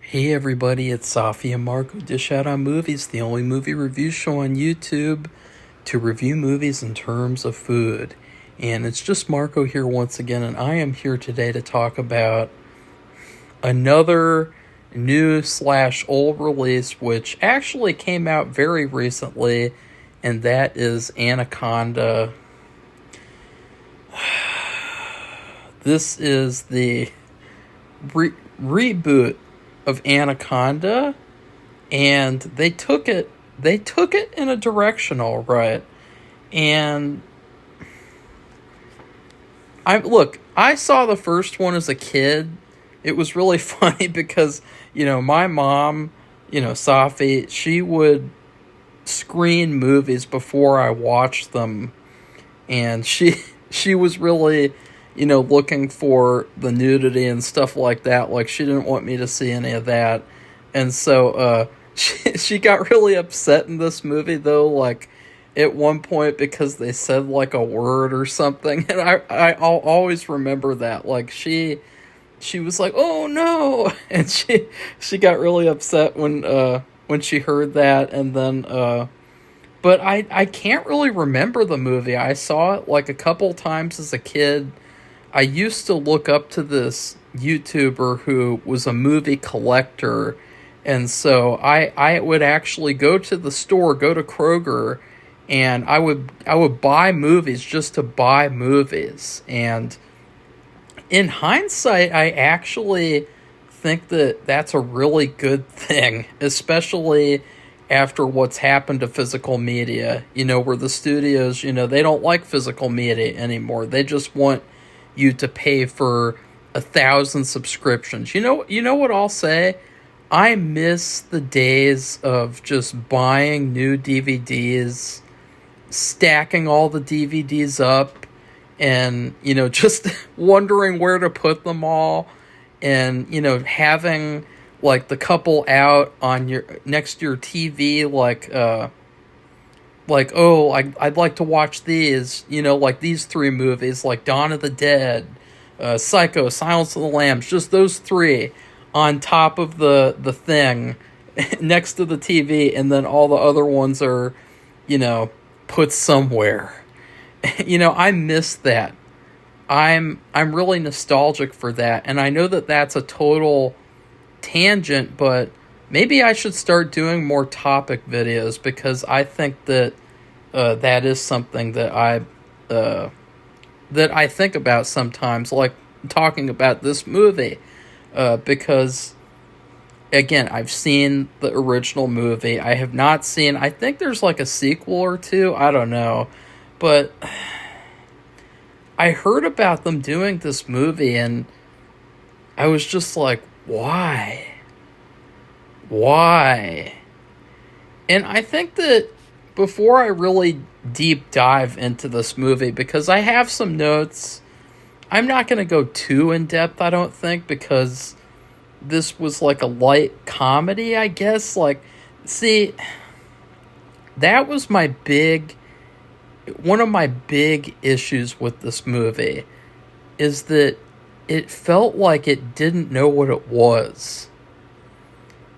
Hey everybody, it's Safi and Marco Dish Out on Movies, the only movie review show on YouTube to review movies in terms of food. And it's just Marco here once again, and I am here today to talk about another new slash old release which actually came out very recently, and that is Anaconda. This is the reboot of Anaconda, and they took it in a direction, all right. And I saw the first one as a kid. It was really funny because my mom, Safi, she would screen movies before I watched them, and she was really looking for the nudity and stuff like that. Like, she didn't want me to see any of that. And so she got really upset in this movie, though, like, at one point because they said, like, a word or something. And I'll always remember that. Like, she was like, "Oh, no!" And she got really upset when she heard that. And then, but I can't really remember the movie. I saw it, like, a couple times as a kid. I used to look up to this YouTuber who was a movie collector, and so I would actually go to the store, go to Kroger, and I would buy movies just to buy movies. And in hindsight, I actually think that that's a really good thing, especially after what's happened to physical media, where the studios, they don't like physical media anymore. They just want you to pay for 1,000 subscriptions. You know what I'll say? I miss the days of just buying new DVDs, stacking all the DVDs up, and just wondering where to put them all, and having like the couple out on your next to your TV, like, oh, I'd like to watch these, like these three movies, like Dawn of the Dead, Psycho, Silence of the Lambs, just those three on top of the thing next to the TV, and then all the other ones are, put somewhere. I miss that. I'm really nostalgic for that, and I know that that's a total tangent, but maybe I should start doing more topic videos, because I think that that is something that I think about sometimes, like talking about this movie, because again, I've seen the original movie. I have not seen. I think there's like a sequel or two. I don't know, but I heard about them doing this movie, and I was just like, why? Why? And I think that before I really deep dive into this movie, because I have some notes, I'm not going to go too in depth, I don't think, because this was like a light comedy, I guess. Like, see, that was one of my big issues with this movie, is that it felt like it didn't know what it was.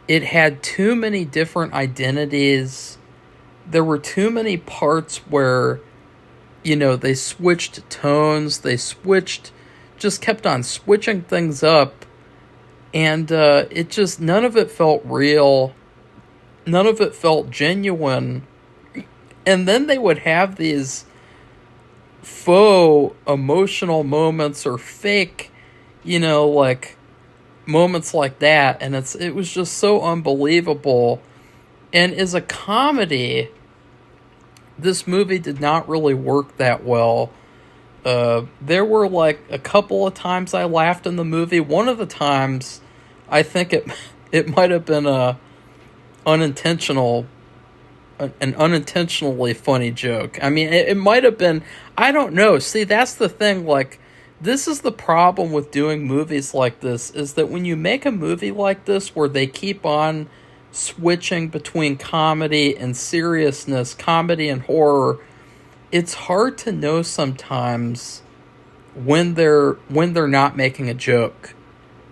It had too many different identities. There were too many parts where, they switched tones. They just kept on switching things up. And it just, none of it felt real. None of it felt genuine. And then they would have these faux emotional moments, or fake, like moments like that, and it was just so unbelievable. And as a comedy, this movie did not really work that well. There were like a couple of times I laughed in the movie. One of the times, I think it might have been an unintentionally funny joke. I mean, it might have been, I don't know. See, that's the thing, like, this is the problem with doing movies like this, is that when you make a movie like this where they keep on switching between comedy and seriousness, comedy and horror, it's hard to know sometimes when they're not making a joke.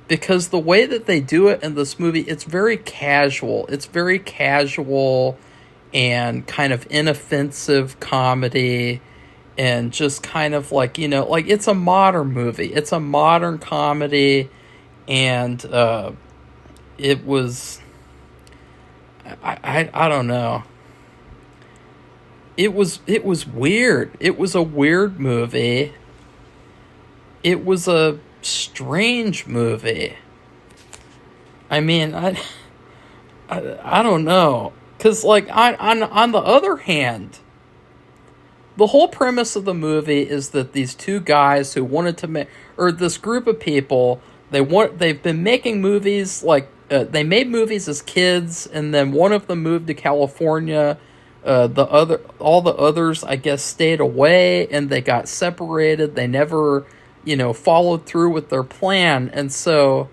because the way that they do it in this movie, it's very casual. It's very casual and kind of inoffensive comedy, and just kind of like, like it's a modern movie. It's a modern comedy, and it was, I don't know. It was weird. It was a weird movie. It was a strange movie. I mean, I don't know, because like on the other hand, the whole premise of the movie is that these two guys who wanted to make, or this group of people, they've been making movies, like they made movies as kids, and then one of them moved to California. All the others, I guess, stayed away, and they got separated. They never, followed through with their plan, and so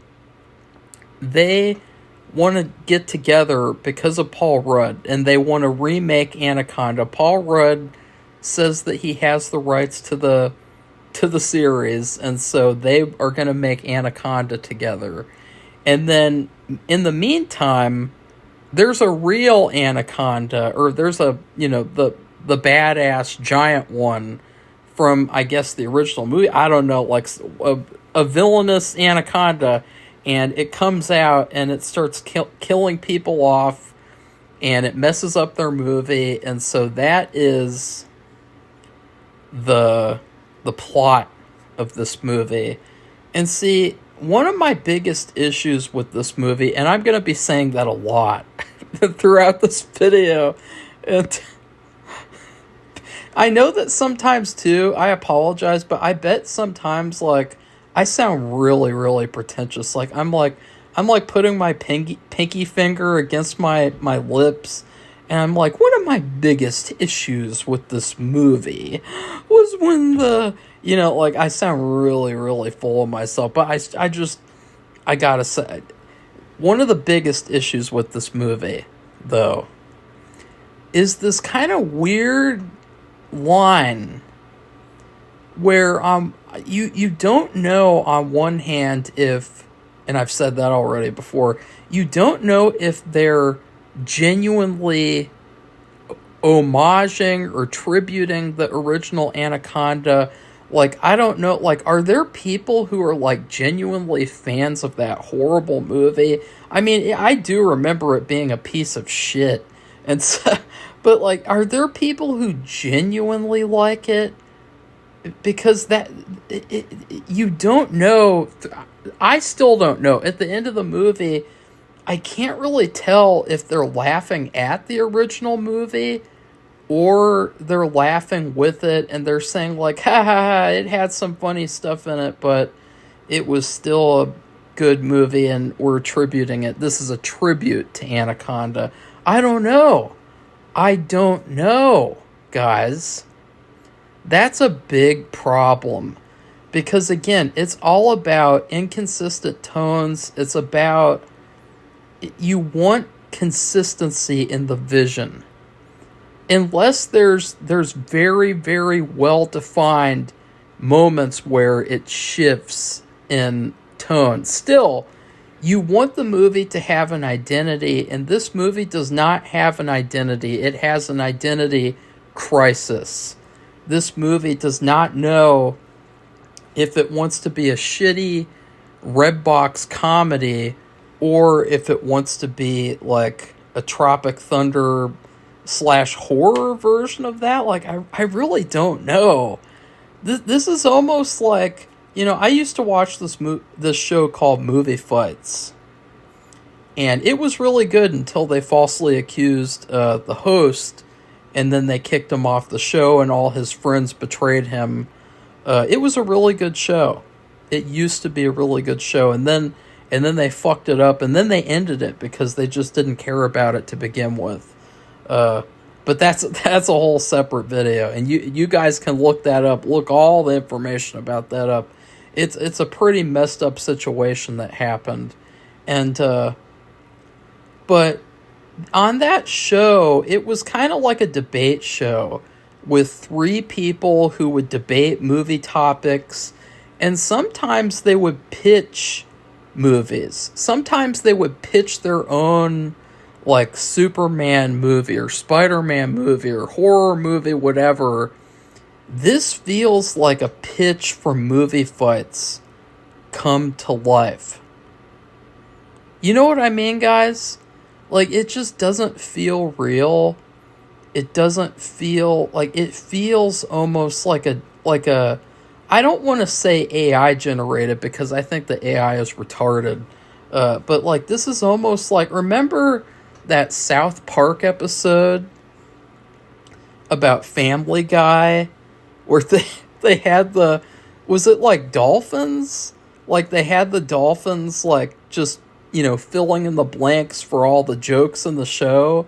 they want to get together because of Paul Rudd, and they want to remake Anaconda. Paul Rudd says that he has the rights to the series, and so they are going to make Anaconda together. And then in the meantime, there's a real Anaconda, or there's a, the badass giant one from, I guess, the original movie. I don't know, like a villainous Anaconda, and it comes out and it starts killing people off, and it messes up their movie. And so that is the plot of this movie. And see, one of my biggest issues with this movie, and I'm going to be saying that a lot throughout this video, and I know that sometimes too, I apologize, but I bet sometimes, like, I sound really, really pretentious. Like, I'm putting my pinky finger against my lips, and I'm like, one of my biggest issues with this movie was when like, I sound really, really full of myself. But I gotta say, one of the biggest issues with this movie, though, is this kind of weird line where you don't know, on one hand, if, and I've said that already before, you don't know if they're genuinely homaging or tributing the original Anaconda. Like, I don't know, like, are there people who are, like, genuinely fans of that horrible movie? I mean, I do remember it being a piece of shit, and so, but, like, are there people who genuinely like it? Because you don't know. I still don't know. At the end of the movie, I can't really tell if they're laughing at the original movie or they're laughing with it, and they're saying, like, ha ha ha, it had some funny stuff in it, but it was still a good movie, and we're attributing it. This is a tribute to Anaconda. I don't know, guys. That's a big problem. Because, again, it's all about inconsistent tones. It's about, you want consistency in the vision. Unless there's very, very well-defined moments where it shifts in tone. Still, you want the movie to have an identity, and this movie does not have an identity. It has an identity crisis. This movie does not know if it wants to be a shitty Redbox comedy or if it wants to be like a Tropic Thunder / horror version of that. Like, I really don't know. This is almost like, I used to watch this show called Movie Fights, and it was really good until they falsely accused the host, and then they kicked him off the show, and all his friends betrayed him. It was a really good show. It used to be a really good show, and then they fucked it up, and then they ended it because they just didn't care about it to begin with. But that's a whole separate video, and you guys can look that up. Look all the information about that up. It's a pretty messed up situation that happened, and but on that show, it was kind of like a debate show with 3 people who would debate movie topics, and sometimes they would pitch movies. Sometimes they would pitch their own, like, Superman movie or Spider-Man movie or horror movie, whatever. This feels like a pitch for movie fights come to life. You know what I mean, guys? Like, it just doesn't feel real. It doesn't feel like, it feels almost like a I don't want to say AI generated because I think the AI is retarded. But like, this is almost like, remember that South Park episode about Family Guy where they had the, was it like dolphins? Like they had the dolphins like just, filling in the blanks for all the jokes in the show.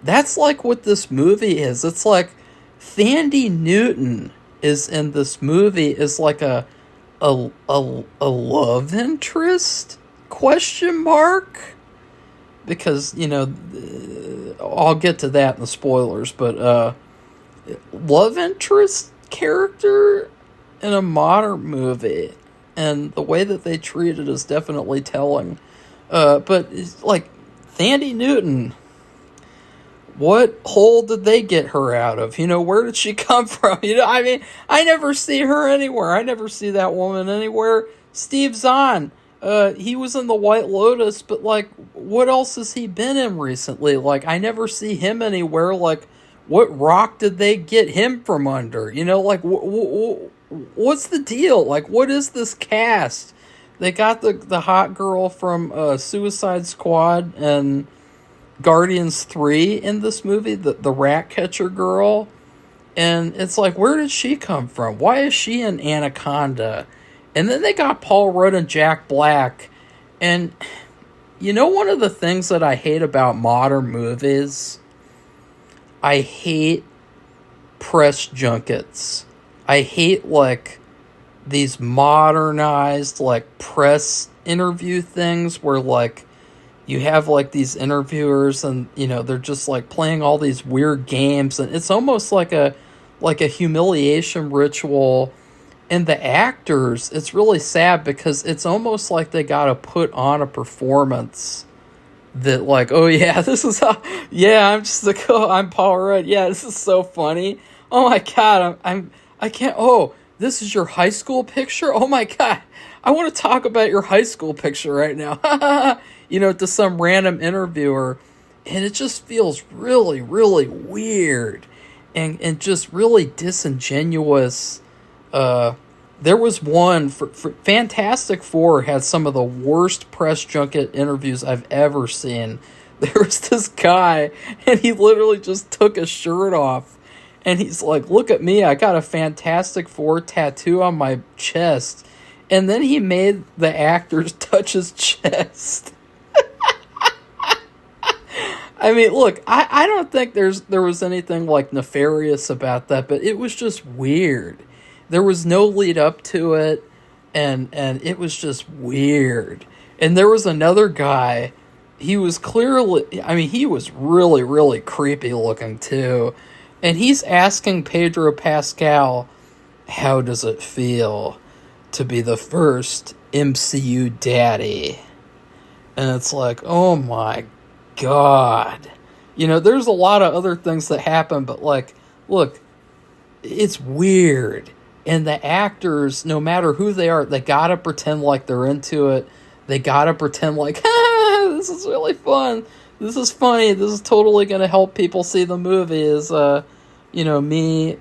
That's like what this movie is. It's like Thandie Newton is in this movie is like a love interest ? Because, I'll get to that in the spoilers, but love interest character in a modern movie, and the way that they treat it is definitely telling. But it's like Thandie Newton, what hole did they get her out of? Where did she come from? I never see her anywhere. I never see that woman anywhere. Steve Zahn, he was in The White Lotus, but like, what else has he been in recently? Like, I never see him anywhere. Like, what rock did they get him from under? Like, what's the deal? Like, what is this cast? They got the hot girl from Suicide Squad and Guardians 3 in this movie, the rat catcher girl. And it's like, where did she come from? Why is she in Anaconda? And then they got Paul Rudd and Jack Black. And, one of the things that I hate about modern movies, I hate press junkets. I hate, like, these modernized, like, press interview things where, like, you have, like, these interviewers and, they're just, like, playing all these weird games. And it's almost like a humiliation ritual. And the actors, it's really sad because it's almost like they got to put on a performance that, like, oh, yeah, this is how, yeah, I'm Paul Rudd. Yeah, this is so funny. Oh, my God, I can't, oh, this is your high school picture? Oh, my God, I want to talk about your high school picture right now. To some random interviewer. And it just feels really, really weird and just really disingenuous. There was one for Fantastic Four had some of the worst press junket interviews I've ever seen. There was this guy, and he literally just took his shirt off, and he's like, "Look at me, I got a Fantastic Four tattoo on my chest," and then he made the actors touch his chest. I mean, look, I don't think there was anything like nefarious about that, but it was just weird. There was no lead up to it, and it was just weird. And there was another guy, he was clearly, he was really, really creepy looking too. And he's asking Pedro Pascal, how does it feel to be the first MCU daddy? And it's like, oh my God. There's a lot of other things that happen, but like, look, it's weird. And the actors, no matter who they are, they gotta pretend like they're into it. They gotta pretend like, this is really fun. This is funny. This is totally gonna help people see the movie. Is, me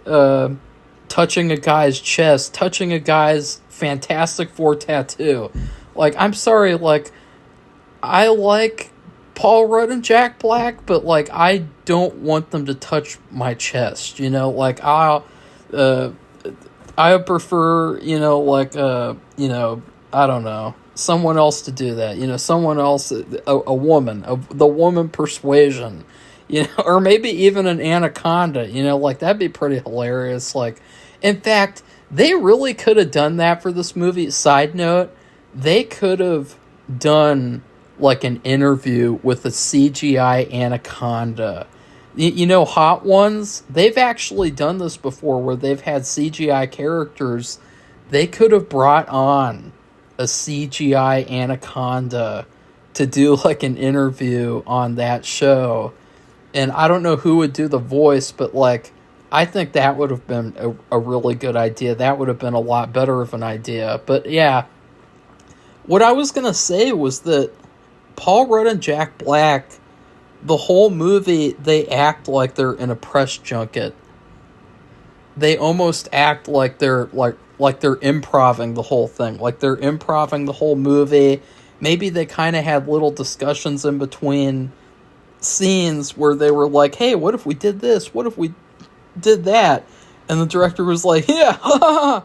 touching a guy's chest, touching a guy's Fantastic Four tattoo. Like, I'm sorry, like, I like Paul Rudd and Jack Black, but like, I don't want them to touch my chest. Like, I prefer, I don't know, someone else to do that. Someone else, a woman, the woman persuasion, or maybe even an Anaconda, like, that'd be pretty hilarious. Like, in fact, they really could have done that for this movie. Side note, they could have done, like, an interview with a CGI Anaconda. Hot Ones, they've actually done this before where they've had CGI characters. They could have brought on a CGI Anaconda to do like an interview on that show. And I don't know who would do the voice, but like, I think that would have been a really good idea. That would have been a lot better of an idea. But yeah, what I was going to say was that Paul Rudd and Jack Black, the whole movie, they act like they're in a press junket. They almost act like they're improvising the whole thing. Like they're improvising the whole movie. Maybe they kind of had little discussions in between scenes where they were like, hey, what if we did this? What if we did that? And the director was like, yeah,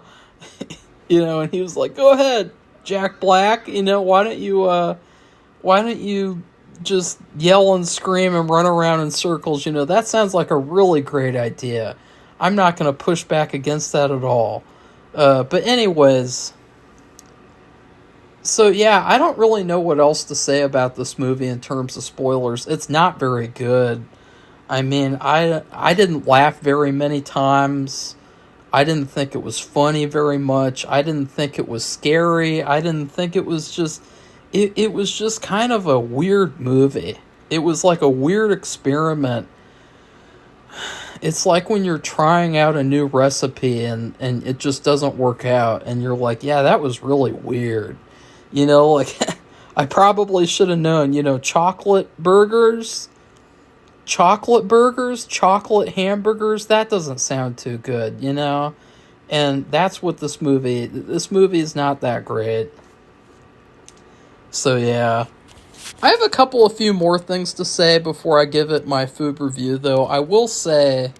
and he was like, go ahead, Jack Black, why don't you just yell and scream and run around in circles? That sounds like a really great idea. I'm not going to push back against that at all. But anyways, so yeah, I don't really know what else to say about this movie in terms of spoilers. It's not very good. I mean, I didn't laugh very many times. I didn't think it was funny very much. I didn't think it was scary. I didn't think it was just... It was just kind of a weird movie. It was like a weird experiment. It's like when you're trying out a new recipe and it just doesn't work out. And you're like, yeah, that was really weird. I probably should have known, chocolate hamburgers, chocolate hamburgers, that doesn't sound too good, And that's what this movie is not that great. So yeah. I have a few more things to say before I give it my food review, though. I will say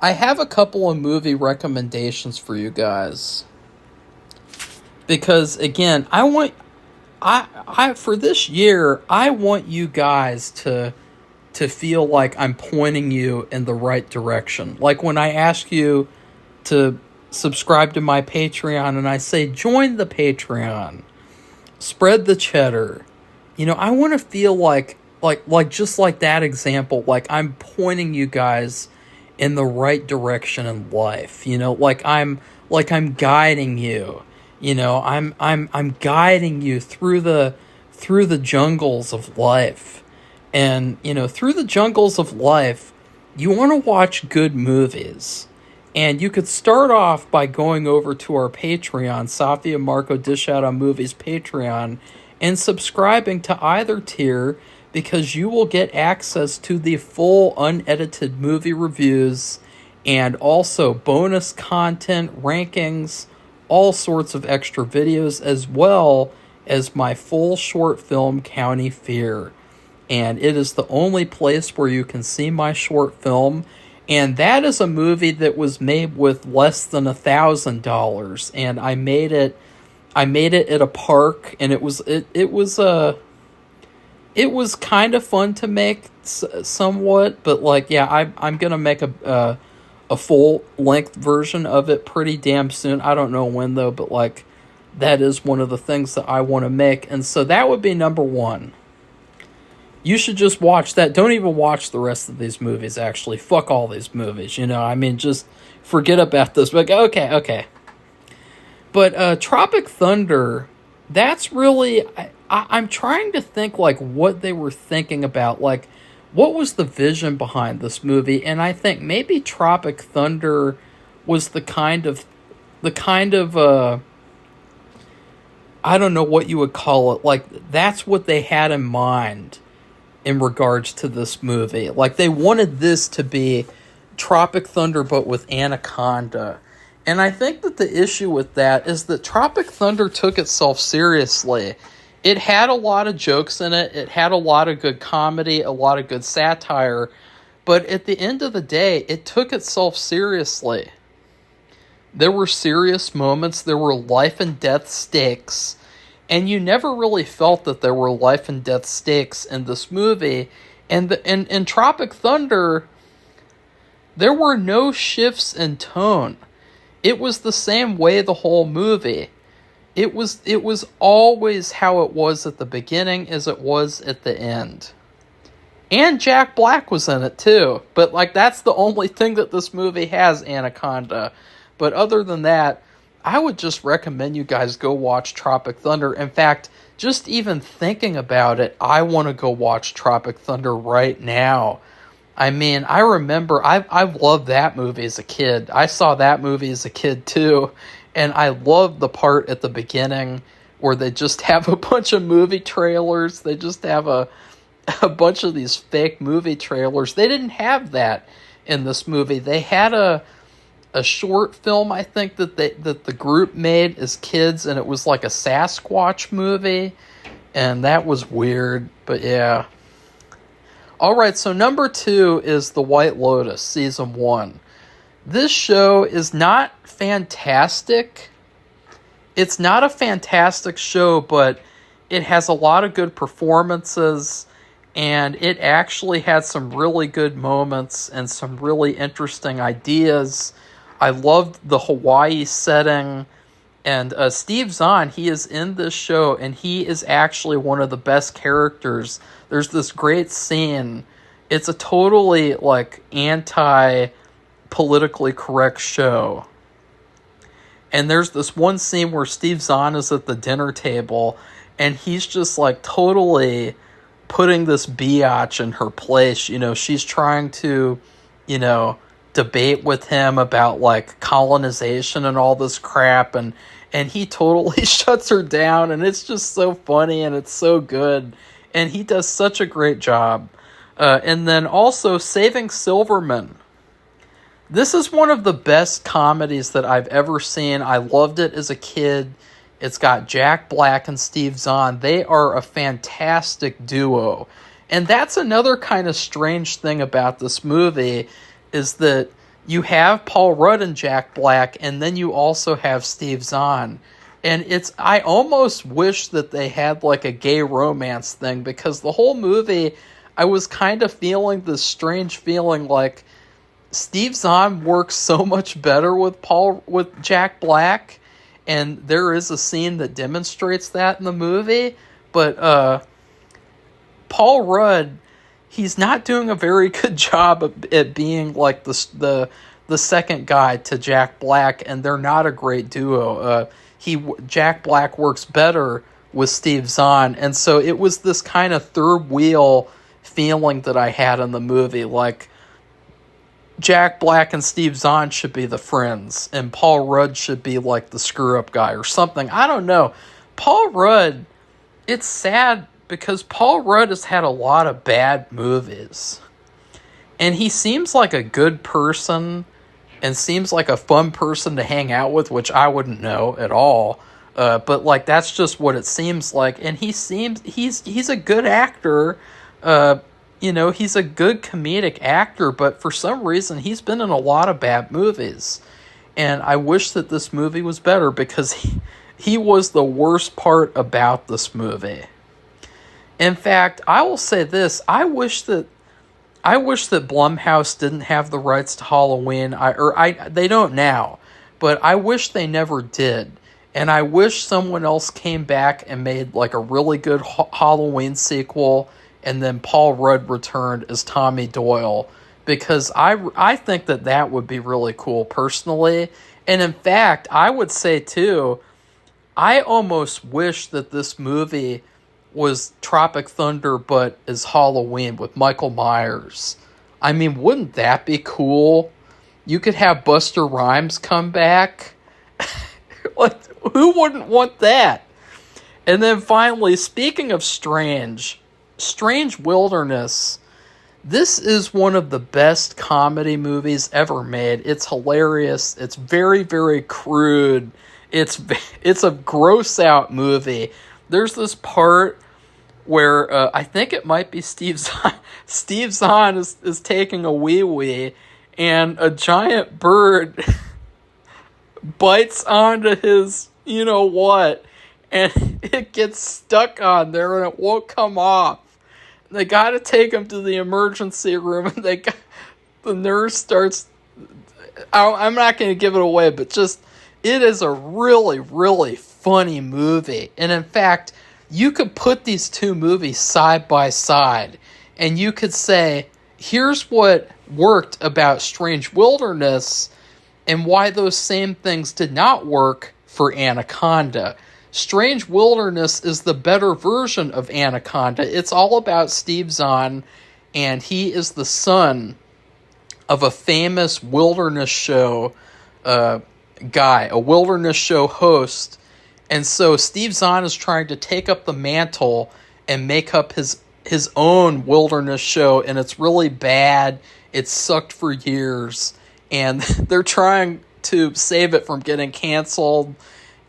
I have a couple of movie recommendations for you guys. Because again, I for this year, I want you guys to feel like I'm pointing you in the right direction. Like when I ask you to subscribe to my Patreon and I say join the Patreon, spread the cheddar. I want to feel like just like that example, like I'm pointing you guys in the right direction in life. Like I'm guiding you. I'm guiding you through the jungles of life. And, through the jungles of life, you want to watch good movies. And you could start off by going over to our Patreon, Safi and Marco Dish Out on Movies Patreon, and subscribing to either tier, because you will get access to the full unedited movie reviews and also bonus content, rankings, all sorts of extra videos, as well as my full short film, County Fear. And it is the only place where you can see my short film. And that is a movie that was made with less than $1,000. And I made it at a park, and it was kind of fun to make somewhat, but like, yeah, I'm gonna make a full length version of it pretty damn soon. I don't know when though, but like, that is one of the things that I want to make, and so that would be number one. You should just watch that. Don't even watch the rest of these movies, actually. Fuck all these movies, just forget about this. But okay. But Tropic Thunder, that's really... I'm trying to think, like, what they were thinking about. Like, what was the vision behind this movie? And I think maybe Tropic Thunder was the kind of I don't know what you would call it. Like, that's what they had in mind in regards to this movie. Like, they wanted this to be Tropic Thunder, but with Anaconda. And I think that the issue with that is that Tropic Thunder took itself seriously. It had a lot of jokes in it. It had a lot of good comedy, a lot of good satire. But at the end of the day, it took itself seriously. There were serious moments. There were life and death stakes. And you never really felt that there were life and death stakes in this movie. And in Tropic Thunder, there were no shifts in tone. It was the same way the whole movie. It was always how it was at the beginning as it was at the end. And Jack Black was in it too. But like, that's the only thing that this movie has, Anaconda. But other than that, I would just recommend you guys go watch Tropic Thunder. In fact, just even thinking about it, I want to go watch Tropic Thunder right now. I mean, I remember I loved that movie as a kid. I saw that movie as a kid too, and I loved the part at the beginning where they just have a bunch of movie trailers. They just have a bunch of these fake movie trailers. They didn't have that in this movie. They had a short film, I think, that the group made as kids, and it was like a Sasquatch movie, and that was weird, but yeah. Alright, so number 2 is The White Lotus, Season 1. This show is not fantastic. It's not a fantastic show, but it has a lot of good performances, and it actually had some really good moments and some really interesting ideas. I loved the Hawaii setting, and Steve Zahn, he is in this show, and he is actually one of the best characters. There's this great scene. It's a totally, like, anti-politically correct show. And there's this one scene where Steve Zahn is at the dinner table, and he's just, like, totally putting this biatch in her place. You know, she's trying to, you know, debate with him about, like, colonization and all this crap, and he totally shuts her down, and it's just so funny, and it's so good, and he does such a great job. And then also Saving Silverman. This is one of the best comedies that I've ever seen. I loved it as a kid. It's got Jack Black and Steve Zahn. They are a fantastic duo. And that's another kind of strange thing about this movie, is that you have Paul Rudd and Jack Black, and then you also have Steve Zahn. And I almost wish that they had like a gay romance thing, because the whole movie, I was kind of feeling this strange feeling like Steve Zahn works so much better with Jack Black, and there is a scene that demonstrates that in the movie, but Paul Rudd, he's not doing a very good job at being like the second guy to Jack Black, and they're not a great duo. Jack Black works better with Steve Zahn, and so it was this kind of third wheel feeling that I had in the movie, like Jack Black and Steve Zahn should be the friends, and Paul Rudd should be like the screw-up guy or something. I don't know. Paul Rudd, it's sad because Paul Rudd has had a lot of bad movies. And he seems like a good person and seems like a fun person to hang out with, which I wouldn't know at all. But like that's just what it seems like. And he's a good actor. You know, he's a good comedic actor, but for some reason he's been in a lot of bad movies. And I wish that this movie was better, because he was the worst part about this movie. In fact, I will say this, I wish that Blumhouse didn't have the rights to Halloween. They don't now, but I wish they never did. And I wish someone else came back and made like a really good Halloween sequel, and then Paul Rudd returned as Tommy Doyle, because I think that would be really cool personally. And in fact, I would say too, I almost wish that this movie was Tropic Thunder but as Halloween with Michael Myers. I mean, wouldn't that be cool? You could have Busta Rhymes come back. Like, who wouldn't want that? And then finally, speaking of Strange Wilderness, this is one of the best comedy movies ever made. It's hilarious. It's very, very crude. It's a gross out movie. There's this part where I think it might be Steve Zahn. Steve Zahn is taking a wee-wee, and a giant bird bites onto his you-know-what, and it gets stuck on there, and it won't come off. They got to take him to the emergency room, and the nurse starts... I'm not going to give it away, but just... It is a really, really funny movie. And in fact, you could put these two movies side by side, and you could say, here's what worked about Strange Wilderness, and why those same things did not work for Anaconda. Strange Wilderness is the better version of Anaconda. It's all about Steve Zahn, and he is the son of a famous wilderness show guy, a wilderness show host. And so Steve Zahn is trying to take up the mantle and make up his own wilderness show, and it's really bad. It sucked for years, and they're trying to save it from getting canceled,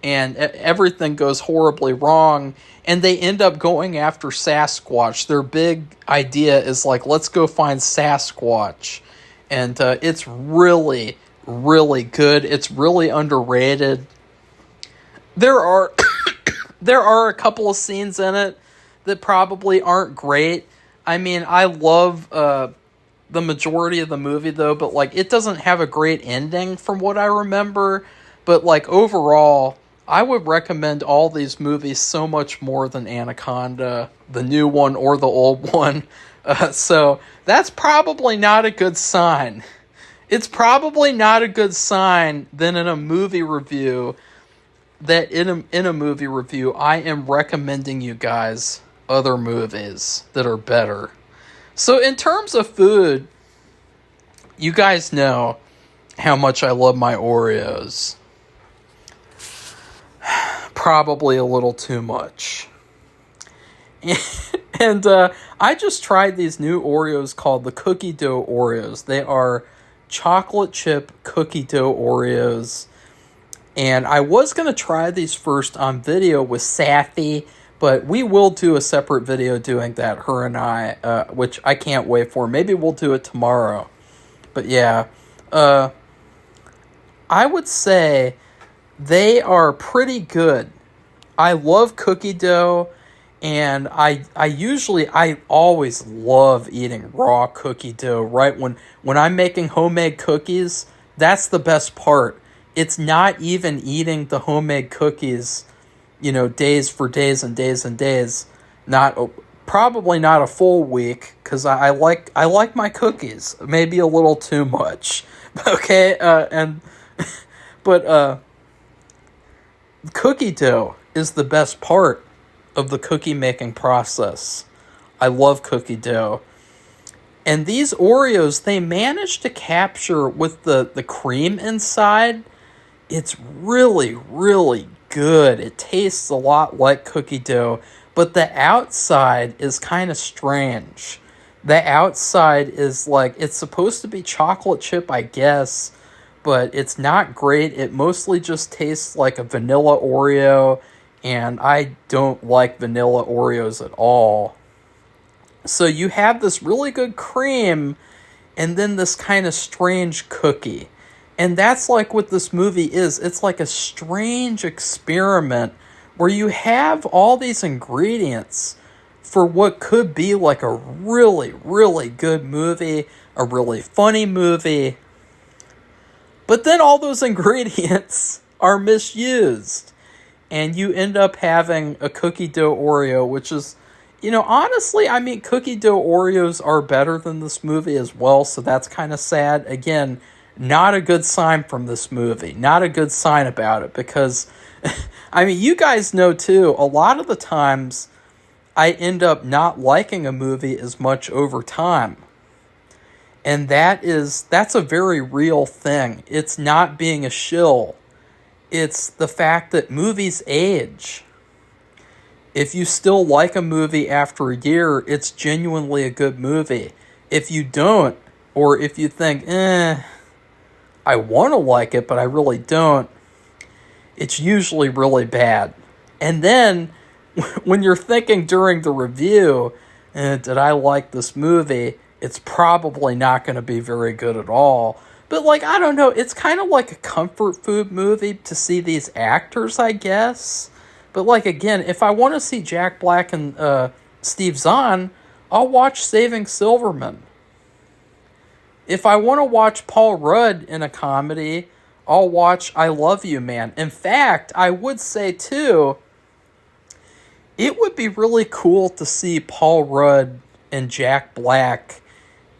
and everything goes horribly wrong, and they end up going after Sasquatch. Their big idea is like, let's go find Sasquatch, and it's really, really good. It's really underrated. There are there are a couple of scenes in it that probably aren't great. I mean, I love the majority of the movie, though, but, like, it doesn't have a great ending from what I remember. But, like, overall, I would recommend all these movies so much more than Anaconda, the new one or the old one. So that's probably not a good sign. It's probably not a good sign that in a movie review, I am recommending you guys other movies that are better. So in terms of food, you guys know how much I love my Oreos. Probably a little too much. And I just tried these new Oreos called the Cookie Dough Oreos. They are chocolate chip cookie dough Oreos. And I was going to try these first on video with Safi, but we will do a separate video doing that, her and I, which I can't wait for. Maybe we'll do it tomorrow. But yeah, I would say they are pretty good. I love cookie dough, and I always love eating raw cookie dough, right? When I'm making homemade cookies, that's the best part. It's not even eating the homemade cookies, days for days and days and days. Probably not a full week, because I like my cookies. Maybe a little too much. Okay, but cookie dough is the best part of the cookie making process. I love cookie dough. And these Oreos, they managed to capture with the cream inside. It's really, really good. It tastes a lot like cookie dough, but the outside is kind of strange. The outside is like, it's supposed to be chocolate chip, I guess, but it's not great. It mostly just tastes like a vanilla Oreo, and I don't like vanilla Oreos at all. So you have this really good cream, and then this kind of strange cookie. And that's like what this movie is. It's like a strange experiment where you have all these ingredients for what could be like a really, really good movie, a really funny movie. But then all those ingredients are misused. And you end up having a cookie dough Oreo, which is, honestly, I mean, cookie dough Oreos are better than this movie as well, so that's kind of sad. Again, not a good sign from this movie. Not a good sign about it, because, I mean, you guys know too, a lot of the times I end up not liking a movie as much over time. And that's a very real thing. It's not being a shill. It's the fact that movies age. If you still like a movie after a year, it's genuinely a good movie. If you don't, or if you think, I want to like it, but I really don't, it's usually really bad. And then, when you're thinking during the review, did I like this movie, it's probably not going to be very good at all. But, I don't know, it's kind of like a comfort food movie to see these actors, I guess. But, again, if I want to see Jack Black and Steve Zahn, I'll watch Saving Silverman. If I want to watch Paul Rudd in a comedy, I'll watch I Love You, Man. In fact, I would say, too, it would be really cool to see Paul Rudd and Jack Black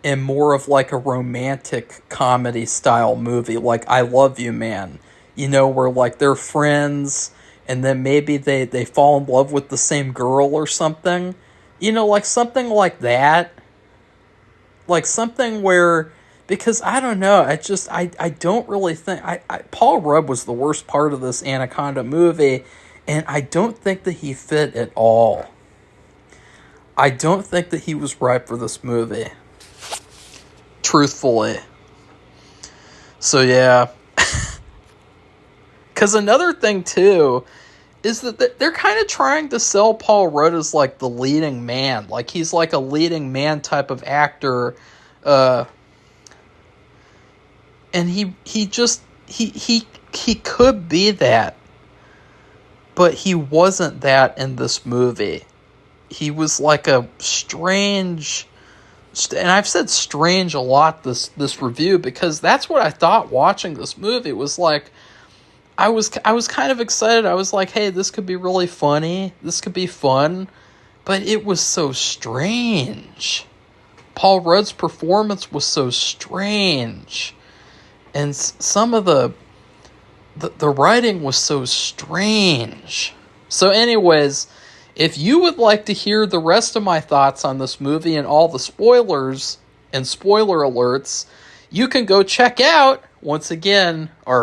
and more of like a romantic comedy style movie, like I Love You Man, where like they're friends and then maybe they fall in love with the same girl or something, like something like that, like something where, because I don't know, I don't really think, Paul Rudd was the worst part of this Anaconda movie, and I don't think that he fit at all. I don't think that he was right for this movie. Truthfully. So yeah. Because another thing too is that they're kind of trying to sell Paul Rudd as like the leading man. Like he's like a leading man type of actor. And he could be that. But he wasn't that in this movie. He was like a strange, and I've said strange a lot this review, because that's what I thought watching this movie. It was like, I was kind of excited. I was like, hey, this could be really funny. This could be fun. But it was so strange. Paul Rudd's performance was so strange. And some of the writing was so strange. So anyways, if you would like to hear the rest of my thoughts on this movie and all the spoilers and spoiler alerts, you can go check out, once again, our